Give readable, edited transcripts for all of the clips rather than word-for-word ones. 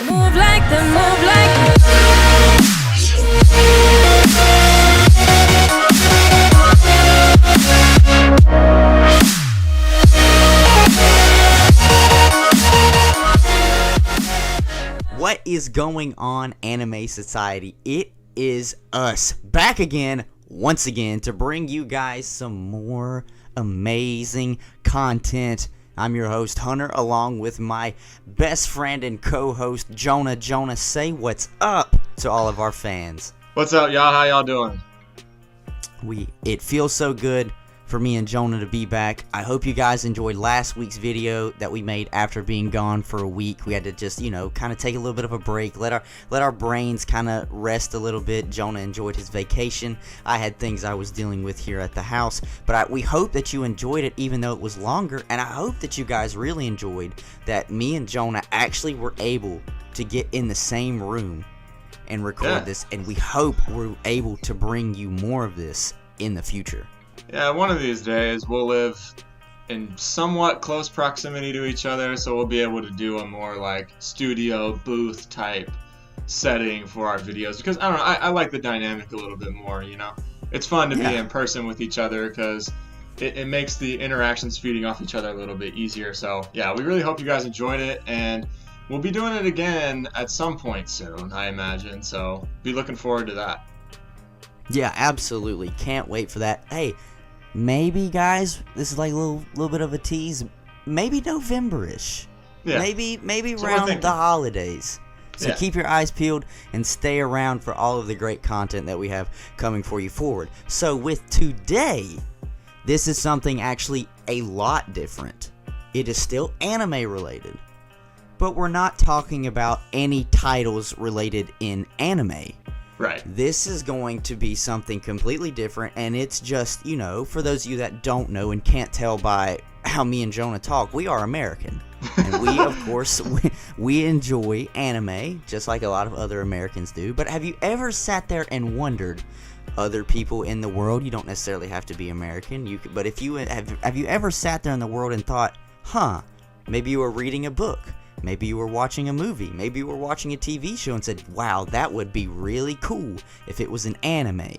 Move like the move like What is going on, Anime Society? It is us back again, once again, to bring you guys some more amazing content. I'm your host, Hunter, along with my best friend and co-host, Jonah. Jonah, say what's up to all of our fans. What's up, y'all? How y'all doing? It feels so good for me and Jonah to be back. I hope you guys enjoyed last week's video that we made after being gone for a week. We had to just, kind of take a little bit of a break, let our brains kind of rest a little bit. Jonah enjoyed his vacation. I had things I was dealing with here at the house, but we hope that you enjoyed it even though it was longer, and I hope that you guys really enjoyed that me and Jonah actually were able to get in the same room and record this, and we hope we're able to bring you more of this in the future. Yeah, one of these days we'll live in somewhat close proximity to each other, so we'll be able to do a more like studio booth type setting for our videos. Because I don't know, I like the dynamic a little bit more. It's fun to be in person with each other because it makes the interactions feeding off each other a little bit easier. So yeah, we really hope you guys enjoyed it, and we'll be doing it again at some point soon, I imagine. So be looking forward to that. Yeah, absolutely. Can't wait for that. Hey, maybe, guys, this is like a little bit of a tease. Maybe November-ish. Yeah. Maybe around the holidays. So keep your eyes peeled and stay around for all of the great content that we have coming for you forward. So with today, this is something actually a lot different. It is still anime related, but we're not talking about any titles related in anime. Right. This is going to be something completely different, and it's just, for those of you that don't know and can't tell by how me and Jonah talk, we are American. And we, of course, we enjoy anime, just like a lot of other Americans do. But have you ever sat there and wondered, other people in the world, you don't necessarily have to be American, but if you have you ever sat there in the world and thought, maybe you were reading a book, maybe you were watching a movie, maybe you were watching a TV show and said, wow, that would be really cool if it was an anime.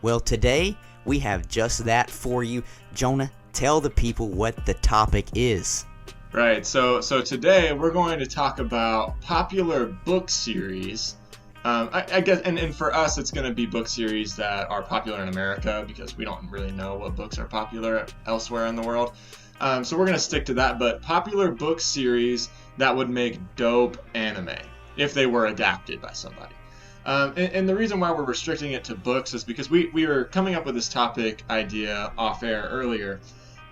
Well, today, we have just that for you. Jonah, tell the people what the topic is. Right, so today we're going to talk about popular book series. I guess, and for us, it's going to be book series that are popular in America because we don't really know what books are popular elsewhere in the world. So we're going to stick to that, but popular book series that would make dope anime if they were adapted by somebody. And the reason why we're restricting it to books is because we were coming up with this topic idea off air earlier,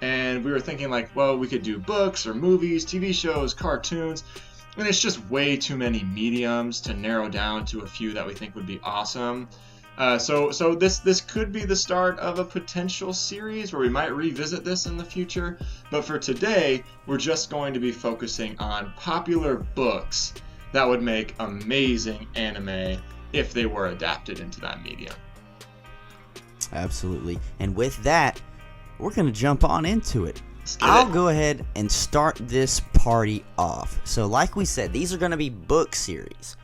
and we were thinking like, well, we could do books or movies, TV shows, cartoons, and it's just way too many mediums to narrow down to a few that we think would be awesome. So this could be the start of a potential series where we might revisit this in the future. But for today, we're just going to be focusing on popular books that would make amazing anime if they were adapted into that medium. Absolutely. And with that, we're going to jump on into it. I'll go ahead and start this party off. So like we said, these are going to be book series.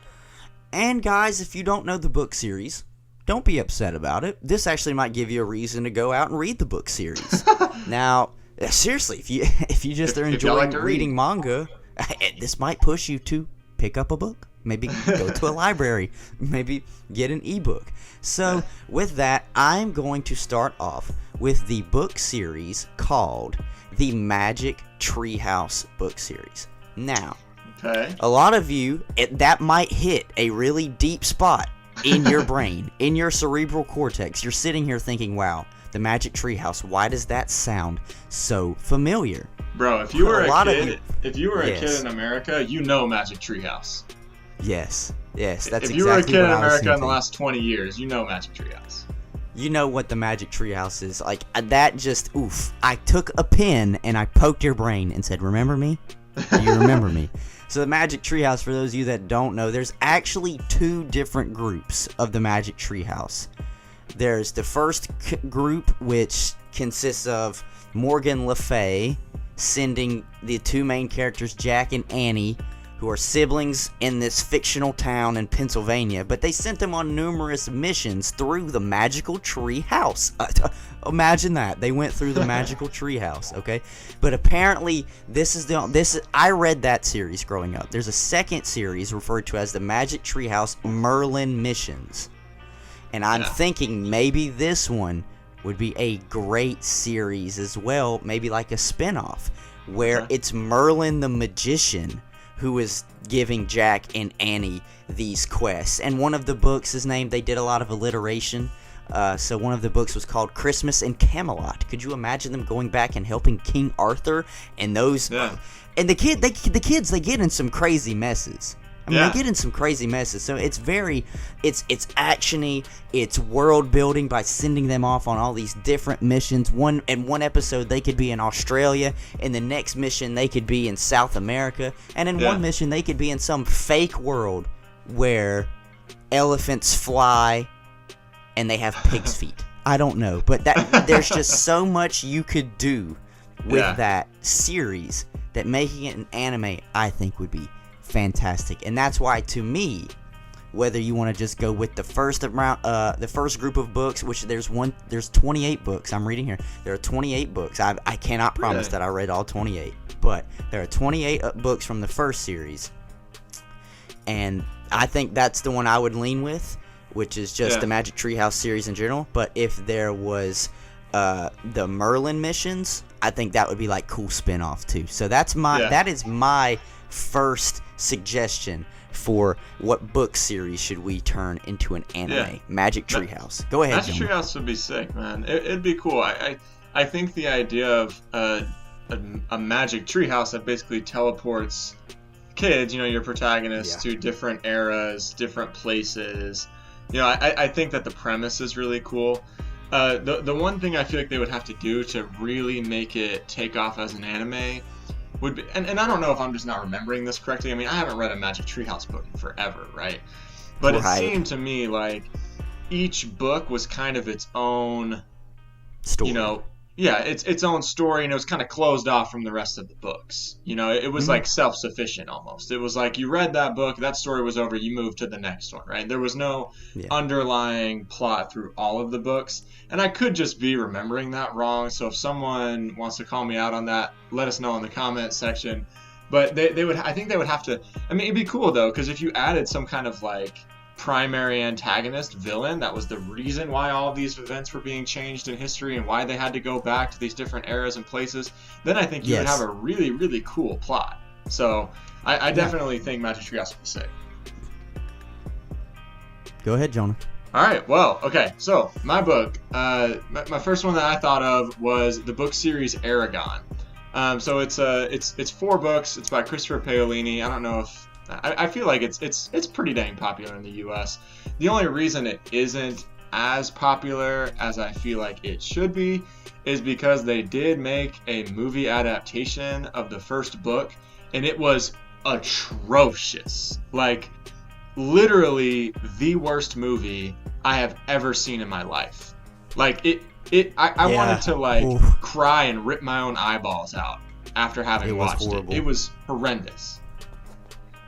And guys, if you don't know the book series, don't be upset about it. This actually might give you a reason to go out and read the book series. Now, seriously, if you just are enjoying reading manga, this might push you to pick up a book. Maybe go to a library. Maybe get an ebook. So, with that, I'm going to start off with the book series called the Magic Treehouse book series. Now, a lot of you, that might hit a really deep spot in your brain, in your cerebral cortex. You're sitting here thinking, wow, the Magic Treehouse, why does that sound so familiar? Bro, if you were a kid in America, you know Magic Treehouse. Yes, that's exactly what I was If you were a kid in America thinking. in the last 20 years, you know Magic Treehouse. You know what the Magic Treehouse is. Like, that just, oof. I took a pen and I poked your brain and said, remember me? Do you remember me? So the Magic Treehouse, for those of you that don't know, there's actually two different groups of the Magic Treehouse. There's the first group, which consists of Morgan Le Fay sending the two main characters, Jack and Annie, who are siblings in this fictional town in Pennsylvania, but they sent them on numerous missions through the magical tree house. Imagine that. They went through the magical tree house, okay? But apparently I read that series growing up. There's a second series referred to as the Magic Treehouse Merlin Missions. And I'm thinking maybe this one would be a great series as well, maybe like a spin-off, where it's Merlin the Magician who is giving Jack and Annie these quests. And one of the books is named, they did a lot of alliteration, so one of the books was called Christmas in Camelot. Could you imagine them going back and helping King Arthur and those... and the kids, they get in some crazy messes. I mean, they get in some crazy messes. So it's it's action-y, it's world building by sending them off on all these different missions. One episode they could be in Australia, in the next mission they could be in South America, and in one mission they could be in some fake world where elephants fly and they have pig's feet. I don't know, but there's just so much you could do with that series that making it an anime, I think, would be fantastic. And that's why, to me, whether you want to just go with the first group of books, which there's 28 books I'm reading here. There are 28 books. I cannot promise that I read all 28, but there are 28 books from the first series, and I think that's the one I would lean with, which is just the Magic Treehouse series in general. But if there was the Merlin missions, I think that would be like cool spin-off too. So that is my first suggestion for what book series should we turn into an anime. Magic Treehouse. Go ahead, Magic Treehouse would be sick, man. It'd be cool. I think the idea of a magic treehouse that basically teleports kids, your protagonists, to different eras, different places. I think that the premise is really cool. The one thing I feel like they would have to do to really make it take off as an anime would be, and I don't know if I'm just not remembering this correctly. I mean, I haven't read a Magic Treehouse book in forever, right? But it seemed to me like each book was kind of its own story. Its own story, and it was kind of closed off from the rest of the books. It was like self-sufficient almost. It was like you read that book, that story was over, you moved to the next one, right? There was no underlying plot through all of the books. And I could just be remembering that wrong, so if someone wants to call me out on that, let us know in the comments section. But I think they would have to, I mean, it'd be cool though, because if you added some kind of like primary antagonist villain that was the reason why all of these events were being changed in history and why they had to go back to these different eras and places, then I think you would have a really, really cool plot. So I definitely think Magic Treehouse would be sick. Go ahead, Jonah. All right, well, okay, so my book, my first one that I thought of was the book series Aragon. So it's 4 books. It's by Christopher Paolini. I don't know if I feel like it's pretty dang popular in the U.S. The only reason it isn't as popular as I feel like it should be is because they did make a movie adaptation of the first book, and it was atrocious. Like, literally the worst movie I have ever seen in my life. Like, I wanted to cry and rip my own eyeballs out after having watched it. It was horrendous.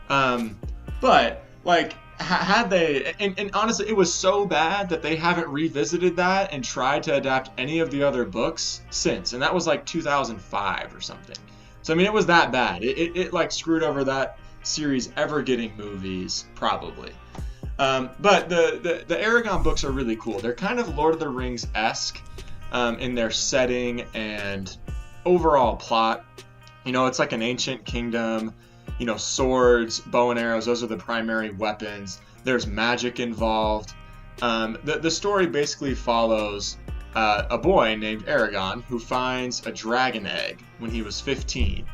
But like, had they, and honestly, it was so bad that they haven't revisited that and tried to adapt any of the other books since, and that was like 2005 or something. So I mean, it was that bad. It like screwed over that series ever getting movies, probably. But the Aragon books are really cool. They're kind of Lord of the Rings-esque in their setting and overall plot. It's like an ancient kingdom. Swords, bow and arrows, those are the primary weapons. There's magic involved. The story basically follows a boy named Aragon who finds a dragon egg when he was 15.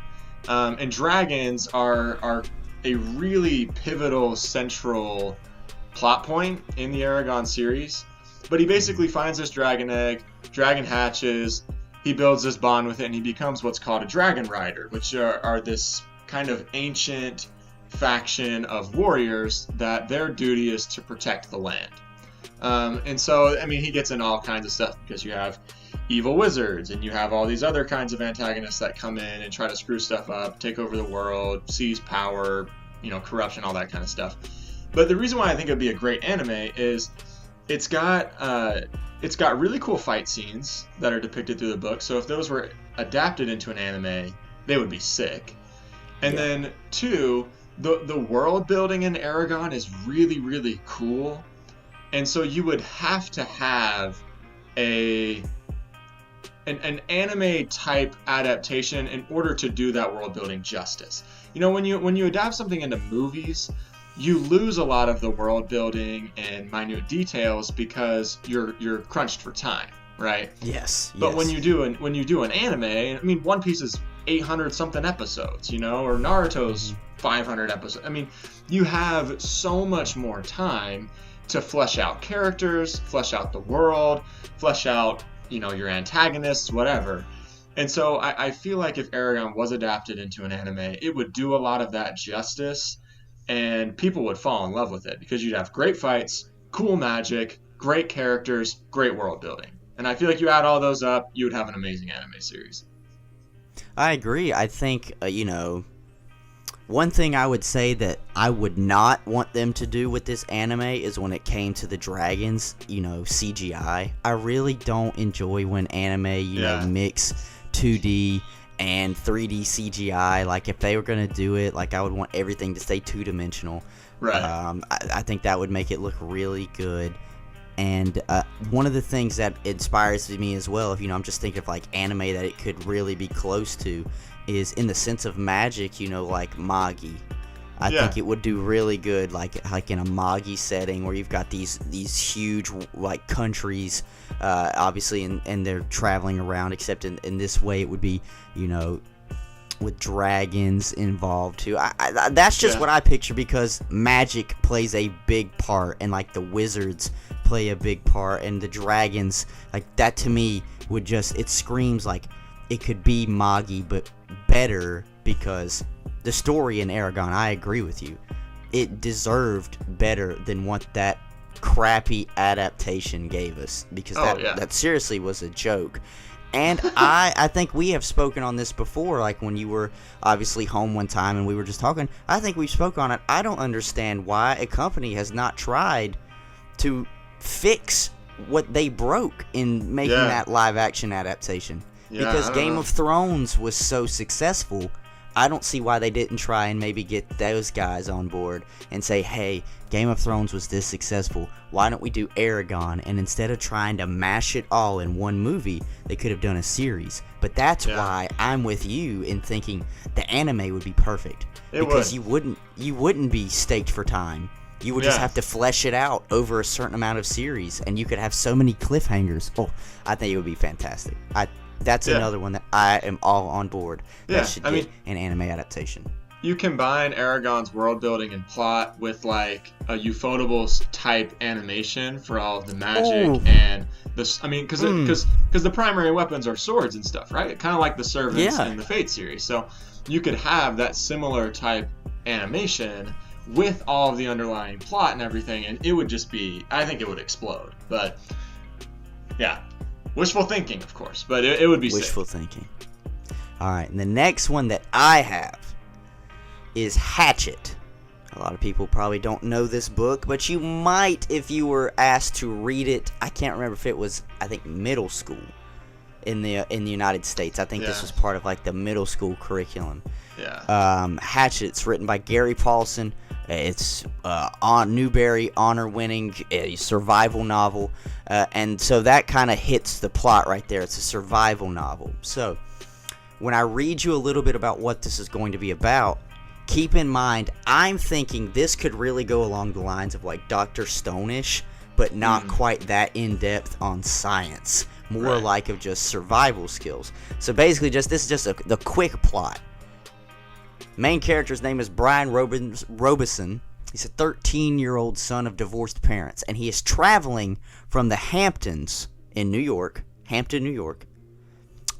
And dragons are a really pivotal central plot point in the Aragon series. But he basically finds this dragon egg, dragon hatches, he builds this bond with it, and he becomes what's called a dragon rider, which are this kind of ancient faction of warriors that their duty is to protect the land. And so, I mean, he gets in all kinds of stuff because you have evil wizards and you have all these other kinds of antagonists that come in and try to screw stuff up, take over the world, seize power, corruption, all that kind of stuff. But the reason why I think it'd be a great anime is it's got really cool fight scenes that are depicted through the book. So if those were adapted into an anime, they would be sick. And then 2, the world building in Aragon is really, really cool. And so you would have to have an anime type adaptation in order to do that world building justice. When you adapt something into movies, you lose a lot of the world building and minute details because you're crunched for time, right? Yes. But when you do an anime, I mean, One Piece is 800 something episodes, or Naruto's 500 episodes. I mean, you have so much more time to flesh out characters, flesh out the world, flesh out, your antagonists, whatever. And so I feel like if Aragon was adapted into an anime, it would do a lot of that justice, and people would fall in love with it because you'd have great fights, cool magic, great characters, great world building. And I feel like you add all those up, you would have an amazing anime series. I agree. I think, one thing I would say that I would not want them to do with this anime is when it came to the dragons, CGI. I really don't enjoy when anime, mix 2D and 3D CGI. Like, if they were going to do it, like, I would want everything to stay two-dimensional. Right. I think that would make it look really good. And one of the things that inspires me as well, if I'm just thinking of like anime that it could really be close to, is in the sense of magic, like Magi. I think it would do really good, like in a Magi setting where you've got these huge like countries, obviously, and they're traveling around. Except in this way, it would be with dragons involved too. That's just what I picture, because magic plays a big part, and like the wizards play a big part, and the dragons, like that to me would just, it screams like it could be Magi but better, because the story in Aragon, I agree with you, it deserved better than what that crappy adaptation gave us, because that seriously was a joke. And I think we have spoken on this before, like when you were obviously home one time and we were just talking. I think we spoke on it. I don't understand why a company has not tried to fix what they broke in making that live action adaptation. Because Game of Thrones was so successful, I don't see why they didn't try and maybe get those guys on board and say, hey, Game of Thrones was this successful, why don't we do Aragon? And instead of trying to mash it all in one movie, they could have done a series. But that's why I'm with you in thinking the anime would be perfect. Because you wouldn't be staked for time. You would just have to flesh it out over a certain amount of series, and you could have so many cliffhangers. Oh, I think it would be fantastic. That's another one that I am all on board. That should get an anime adaptation. You combine Aragon's world building and plot with like a Ufotable type animation for all of the magic and this. I mean, because the primary weapons are swords and stuff, right? Kind of like the servants in the Fate series. So you could have that similar type animation with all of the underlying plot and everything, and it would just be, I think it would explode. But yeah, wishful thinking, of course, but it would be wishful sick. Thinking. All right, and the next one that I have is Hatchet. A lot of people probably don't know this book, but you might if you were asked to read it. I can't remember if it was, I think, middle school in the United States. I think this was part of like the middle school curriculum. Hatchet's written by Gary Paulson. It's on Newbery honor-winning a survival novel, and so that kind of hits the plot right there. It's a survival novel. So when I read you a little bit about what this is going to be about, keep in mind I'm thinking this could really go along the lines of like Dr. Stone-ish, but not quite that in-depth on science. More like of just survival skills. So basically, this is just the quick plot. Main character's name is Brian Robeson. He's a 13-year-old son of divorced parents, and he is traveling from the Hamptons in New York, New York,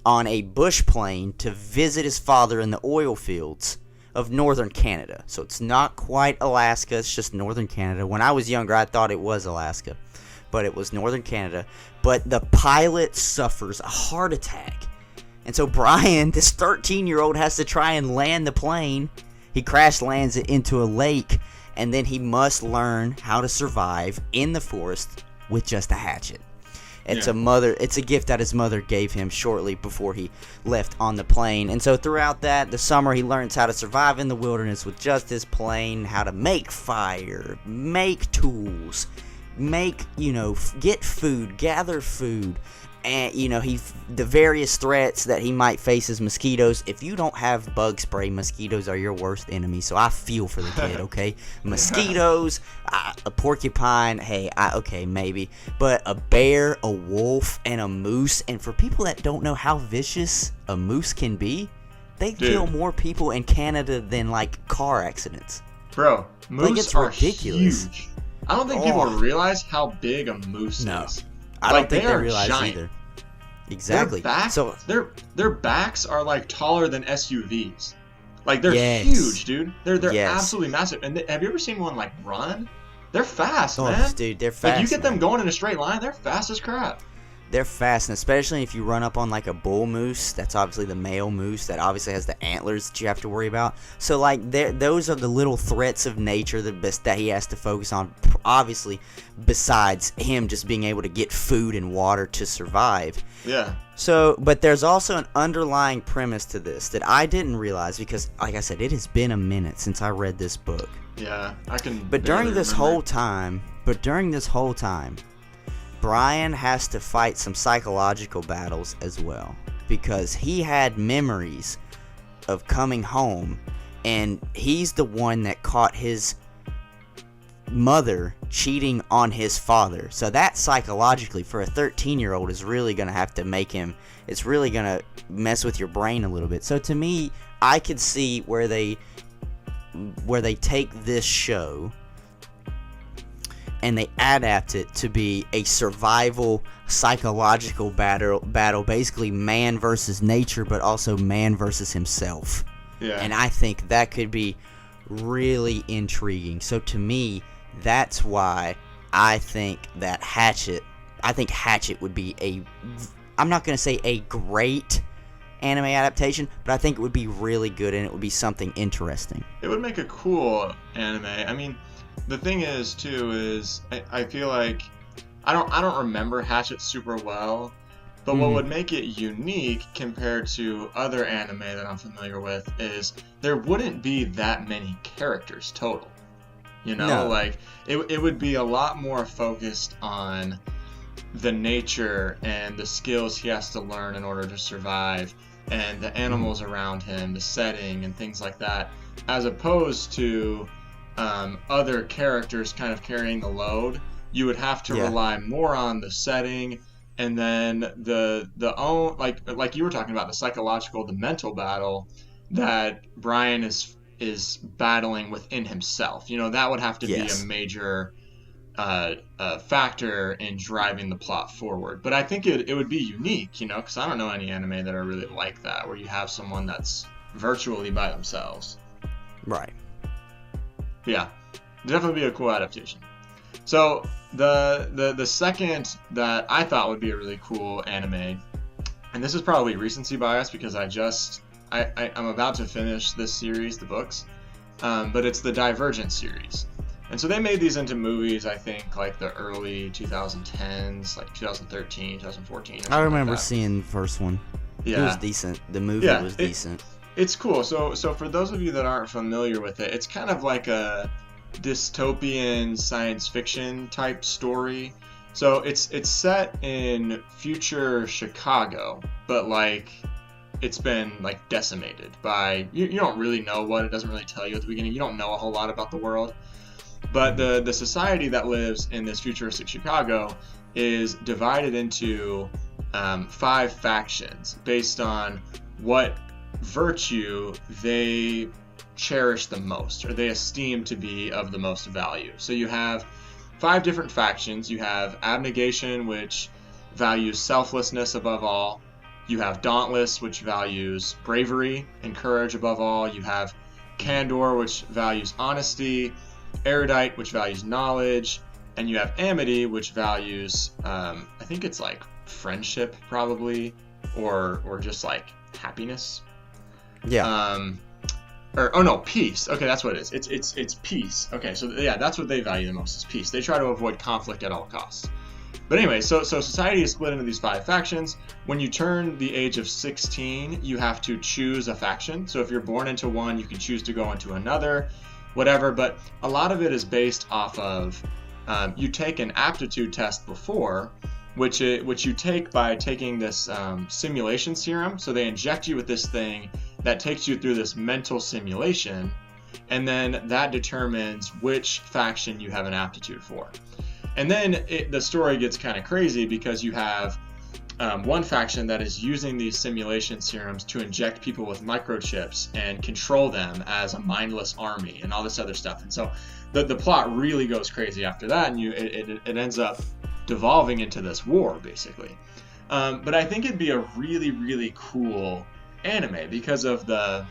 on a bush plane to visit his father in the oil fields of northern Canada. So it's not quite Alaska, it's just northern Canada. When I was younger, I thought it was Alaska, but it was northern Canada. But the pilot suffers a heart attack. And so Brian, this 13-year-old, has to try and land the plane He crash lands it into a lake, and then he must learn how to survive in the forest with just a hatchet. It's a gift that his mother gave him shortly before he left on the plane. And so throughout the summer, he learns how to survive in the wilderness with just his plane, how to make fire, make tools, get food, gather food. And, the various threats that he might face as mosquitoes. If you don't have bug spray, mosquitoes are your worst enemy. So I feel for the kid, okay? Mosquitoes, a porcupine, okay, maybe. But a bear, a wolf, and a moose. And for people that don't know how vicious a moose can be, they kill more people in Canada than, car accidents. Bro, moose it's are ridiculous. Huge. I don't think people realize how big a moose is. I don't think they realize giant. either. Exactly. Their backs are taller than SUVs. They're huge, dude. They're absolutely massive. And have you ever seen one run? They're fast, man. Dude, they're fast. You get them going in a straight line, they're fast as crap. They're fast, and especially if you run up on a bull moose. That's obviously the male moose that obviously has the antlers that you have to worry about. So those are the little threats of nature that he has to focus on. Obviously, besides him just being able to get food and water to survive. Yeah. So, but there's also an underlying premise to this that I didn't realize because, like I said, it has been a minute since I read this book. Yeah, I can. But during this whole time, Brian has to fight some psychological battles as well because he had memories of coming home, and he's the one that caught his mother cheating on his father. So that psychologically for a 13-year-old is really going to have to make him, it's really going to mess with your brain a little bit. So to me, I could see where they take this show and they adapt it to be a survival psychological battle, basically man versus nature, but also man versus himself. Yeah. And I think that could be really intriguing. So to me, that's why I think that Hatchet would be I'm not going to say a great anime adaptation, but I think it would be really good and it would be something interesting. It would make a cool anime. I mean, the thing is too is I feel like I don't remember Hatchet super well, but what would make it unique compared to other anime that I'm familiar with is there wouldn't be that many characters total. No. It would be a lot more focused on the nature and the skills he has to learn in order to survive and the animals around him, the setting and things like that, as opposed to other characters kind of carrying the load. You would have to rely more on the setting, and then the own like you were talking about, the psychological, the mental battle that Brian is battling within himself. That would have to be a major factor in driving the plot forward. But I think it would be unique, because I don't know any anime that are really like that, where you have someone that's virtually by themselves. Right. Yeah, definitely be a cool adaptation. So the second that I thought would be a really cool anime, and this is probably recency bias because I'm about to finish this series, the books, but it's the Divergent series. And so they made these into movies, I think, the early 2010s, 2013, 2014. I remember seeing the first one. Yeah. It was decent. The movie was decent. It's cool. So for those of you that aren't familiar with it, it's kind of like a dystopian science fiction type story. So it's set in future Chicago, but it's been decimated by you don't really know what. It doesn't really tell you at the beginning. You don't know a whole lot about the world. But the society that lives in this futuristic Chicago is divided into 5 factions based on what virtue they cherish the most, or they esteem to be of the most value. So you have 5 different factions. You have Abnegation, which values selflessness above all. You have Dauntless, which values bravery and courage above all. You have Candor, which values honesty. Erudite, which values knowledge. And you have Amity, which values, I think it's friendship probably, or just happiness. Yeah. or oh no, peace. Okay, that's what it is. It's peace. Okay, so yeah, that's what they value the most is peace. They try to avoid conflict at all costs. But anyway, so society is split into these 5 factions. When you turn the age of 16, you have to choose a faction. So if you're born into one, you can choose to go into another, whatever. But a lot of it is based off of you take an aptitude test before, which you take by taking this simulation serum. So they inject you with this thing that takes you through this mental simulation, and then that determines which faction you have an aptitude for. And then the story gets kind of crazy because you have one faction that is using these simulation serums to inject people with microchips and control them as a mindless army and all this other stuff. And so the plot really goes crazy after that, and it ends up devolving into this war, basically. But I think it'd be a really, really cool anime because of the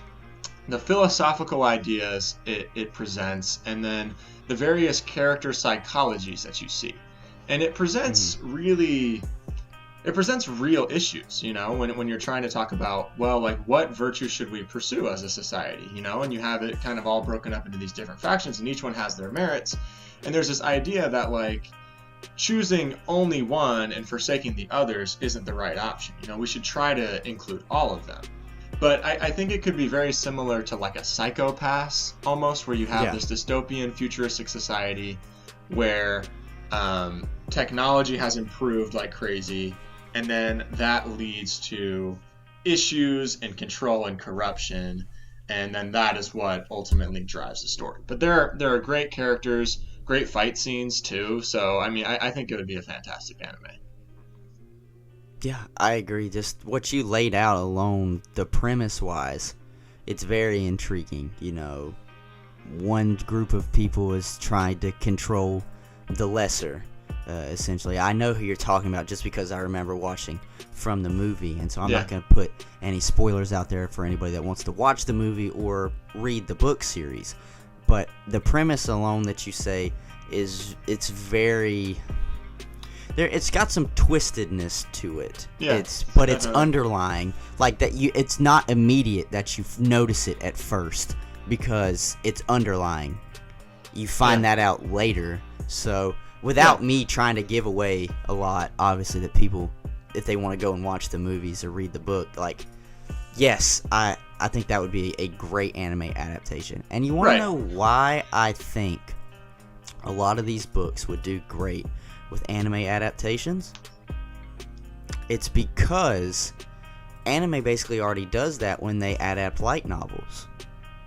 philosophical ideas it presents, and then the various character psychologies that you see. And it presents real issues, you know, when you're trying to talk about, well, like, what virtue should we pursue as a society, you know, and you have it kind of all broken up into these different factions, and each one has their merits. And there's this idea that, like, choosing only one and forsaking the others isn't the right option. You know, we should try to include all of them. But I think it could be very similar to like a Psycho-Pass almost, where you have this dystopian futuristic society where technology has improved like crazy, and then that leads to issues and control and corruption, and then that is what ultimately drives the story. But there are great characters, great fight scenes too, so I mean I think it would be a fantastic anime. Yeah, I agree. Just what you laid out alone, the premise-wise, it's very intriguing. You know, one group of people is trying to control the lesser, essentially. I know who you're talking about just because I remember watching from the movie, and so I'm not going to put any spoilers out there for anybody that wants to watch the movie or read the book series. But the premise alone that you say it's very... it's got some twistedness to it. Yeah. It's underlying, like that. It's not immediate that you notice it at first because it's underlying. You find that out later. So without me trying to give away a lot, obviously, that people, if they want to go and watch the movies or read the book, like, yes, I think that would be a great anime adaptation. And you want to know why I think a lot of these books would do great with anime adaptations? It's because anime basically already does that when they adapt light novels.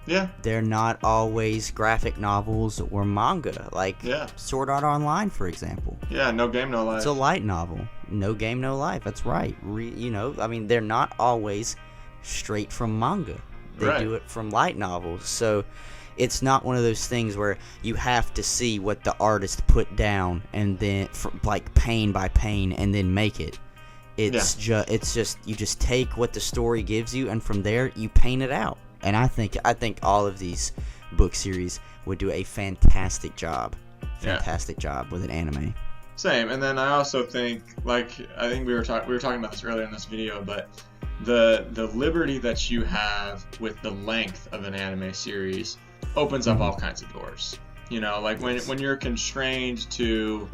Yeah. They're not always graphic novels or manga, like Sword Art Online, for example. Yeah, No Game, No Life. It's a light novel. No Game, No Life, that's right. You know, I mean, they're not always straight from manga. They do it from light novels, so it's not one of those things where you have to see what the artist put down and then, like, pane by pane, and then make it. It's just you just take what the story gives you, and from there you paint it out. And I think all of these book series would do a fantastic job with an anime. Same, and then I also think, like, I think we were talking about this earlier in this video, but the liberty that you have with the length of an anime series opens up all kinds of doors. You know, like when you're constrained to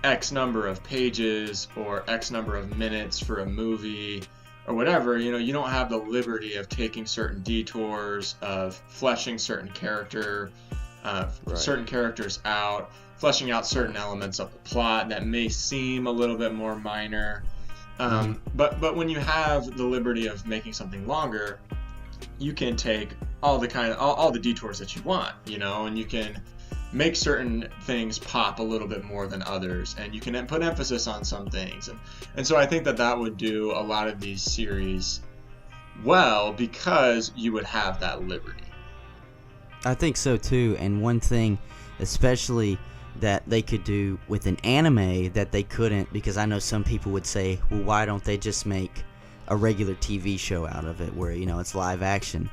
X number of pages or X number of minutes for a movie or whatever, you know, you don't have the liberty of taking certain detours, of fleshing certain characters out, fleshing out certain elements of the plot that may seem a little bit more minor. But when you have the liberty of making something longer, you can take all the detours that you want, you know, and you can make certain things pop a little bit more than others, and you can put emphasis on some things, and so I think that would do a lot of these series well because you would have that liberty. I think so too, and one thing especially that they could do with an anime that they couldn't, because I know some people would say, well, why don't they just make a regular TV show out of it where, you know, it's live action?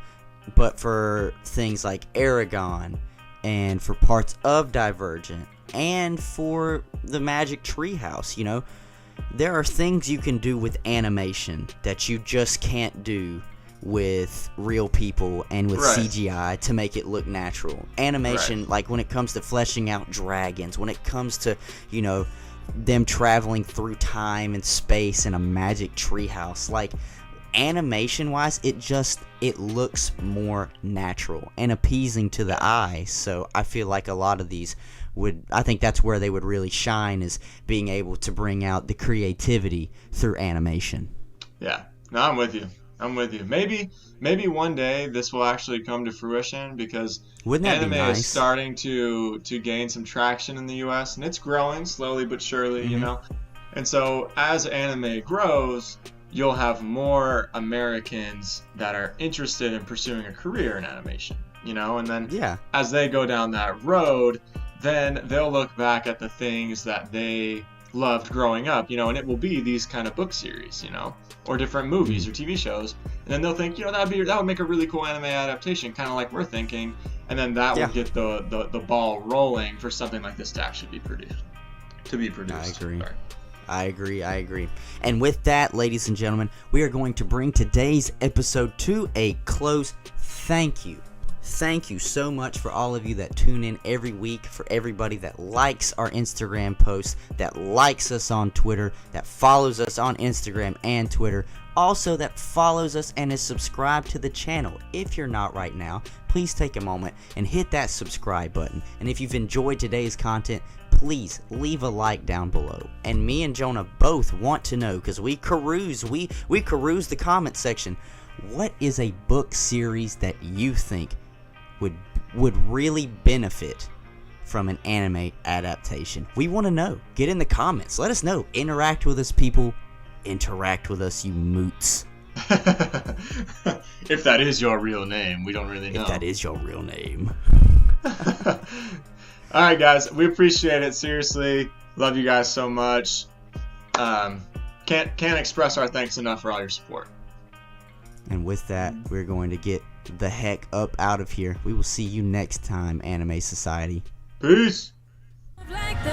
But for things like Aragon, and for parts of Divergent, and for the Magic Treehouse, you know, there are things you can do with animation that you just can't do with real people and with Right. CGI to make it look natural. Animation, like when it comes to fleshing out dragons, when it comes to, you know, them traveling through time and space in a magic treehouse, like animation wise, it looks more natural and appeasing to the eye. So I feel like a lot of these I think that's where they would really shine, is being able to bring out the creativity through animation. Yeah, no, I'm with you. Maybe one day this will actually come to fruition, because Wouldn't that anime be nice? is starting to gain some traction in the U.S. and it's growing slowly but surely, you know. And so as anime grows, you'll have more Americans that are interested in pursuing a career in animation, you know. And then as they go down that road, then they'll look back at the things that they loved growing up, you know, and it will be these kind of book series, you know, or different movies or TV shows, and then they'll think, you know, that would make a really cool anime adaptation, kind of like we're thinking, and then that will get the ball rolling for something like this to actually be produced. I agree. And with that, ladies and gentlemen, we are going to bring today's episode to a close. Thank you so much for all of you that tune in every week, for everybody that likes our Instagram posts, that likes us on Twitter, that follows us on Instagram and Twitter, also that follows us and is subscribed to the channel. If you're not right now, please take a moment and hit that subscribe button. And if you've enjoyed today's content, please leave a like down below. And me and Jonah both want to know, because we peruse the comment section, what is a book series that you think would really benefit from an anime adaptation? We want to know. Get in the comments. Let us know. Interact with us, people. Interact with us, you moots. If that is your real name, we don't really know. If that is your real name. All right, guys. We appreciate it. Seriously. Love you guys so much. Can't express our thanks enough for all your support. And with that, we're going to get the heck up out of here. We will see you next time, Anime Society. Peace. Move like the